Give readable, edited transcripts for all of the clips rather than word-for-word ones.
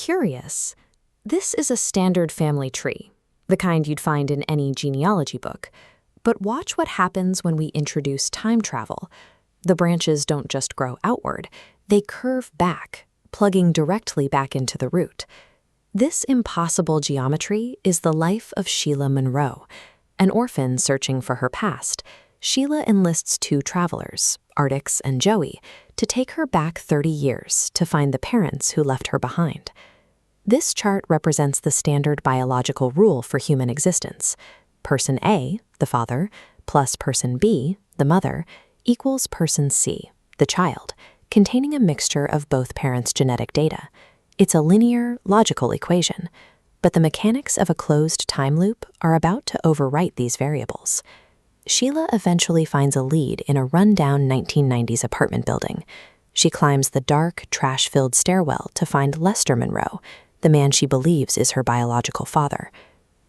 Curious. This is a standard family tree, the kind you'd find in any genealogy book. But watch what happens when we introduce time travel. The branches don't just grow outward, they curve back, plugging directly back into the root. This impossible geometry is the life of Sheila Monroe. An orphan searching for her past, Sheila enlists two travelers, Artix and Joey, to take her back 30 years to find the parents who left her behind. This chart represents the standard biological rule for human existence. Person A, the father, plus person B, the mother, equals person C, the child, containing a mixture of both parents' genetic data. It's a linear, logical equation, but the mechanics of a closed time loop are about to overwrite these variables. Sheila eventually finds a lead in a rundown 1990s apartment building. She climbs the dark, trash-filled stairwell to find Lester Monroe, the man she believes is her biological father.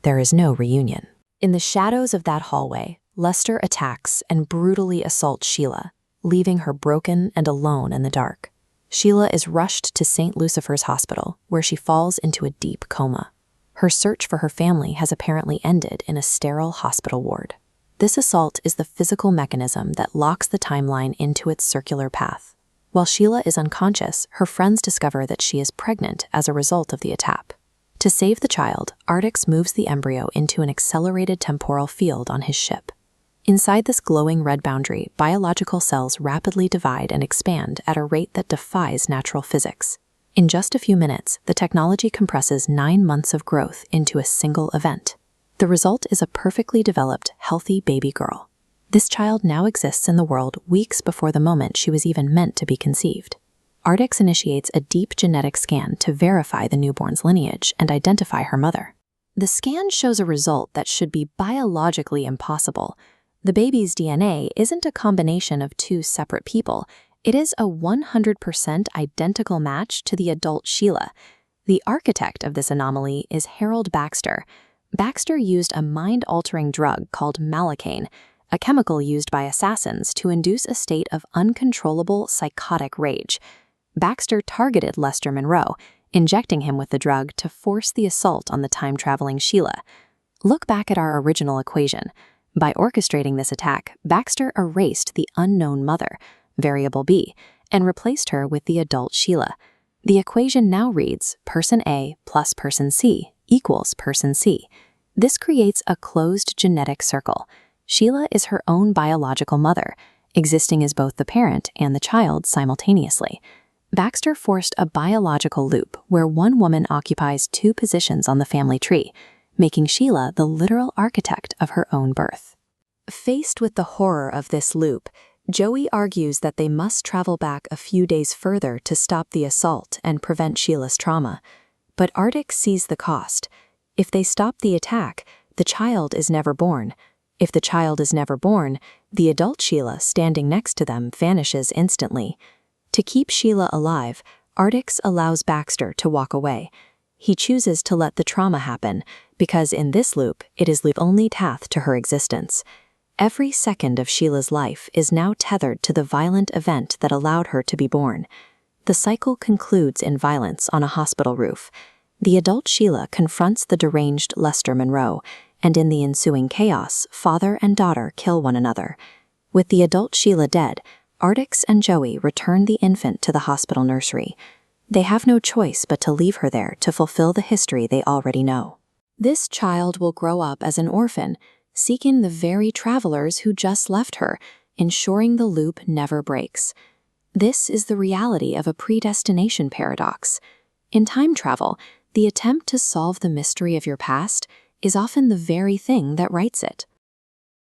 There is no reunion. In the shadows of that hallway, Lester attacks and brutally assaults Sheila, leaving her broken and alone in the dark. Sheila is rushed to St. Lucifer's Hospital, where she falls into a deep coma. Her search for her family has apparently ended in a sterile hospital ward. This assault is the physical mechanism that locks the timeline into its circular path. While Sheila is unconscious, her friends discover that she is pregnant as a result of the attack. To save the child, Artix moves the embryo into an accelerated temporal field on his ship. Inside this glowing red boundary, biological cells rapidly divide and expand at a rate that defies natural physics. In just a few minutes, the technology compresses 9 months of growth into a single event. The result is a perfectly developed, healthy baby girl. This child now exists in the world weeks before the moment she was even meant to be conceived. Artix initiates a deep genetic scan to verify the newborn's lineage and identify her mother. The scan shows a result that should be biologically impossible. The baby's DNA isn't a combination of two separate people. It is a 100% identical match to the adult Sheila. The architect of this anomaly is Harold Baxter. Baxter used a mind-altering drug called malacaine, a chemical used by assassins to induce a state of uncontrollable psychotic rage. Baxter targeted Lester Monroe, injecting him with the drug to force the assault on the time-traveling Sheila. Look back at our original equation. By orchestrating this attack, Baxter erased the unknown mother, variable B, and replaced her with the adult Sheila. The equation now reads person A plus person C equals person C. This creates a closed genetic circle. Sheila is her own biological mother, existing as both the parent and the child simultaneously. Baxter forced a biological loop where one woman occupies two positions on the family tree, making Sheila the literal architect of her own birth. Faced with the horror of this loop, Joey argues that they must travel back a few days further to stop the assault and prevent Sheila's trauma. But Artix sees the cost. If they stop the attack, the child is never born. If the child is never born, the adult Sheila standing next to them vanishes instantly. To keep Sheila alive, Artix allows Baxter to walk away. He chooses to let the trauma happen, because in this loop, it is the only path to her existence. Every second of Sheila's life is now tethered to the violent event that allowed her to be born. The cycle concludes in violence on a hospital roof. The adult Sheila confronts the deranged Lester Monroe, and in the ensuing chaos, father and daughter kill one another. With the adult Sheila dead, Artix and Joey return the infant to the hospital nursery. They have no choice but to leave her there to fulfill the history they already know. This child will grow up as an orphan, seeking the very travelers who just left her, ensuring the loop never breaks. This is the reality of a predestination paradox. In time travel, the attempt to solve the mystery of your past is often the very thing that writes it.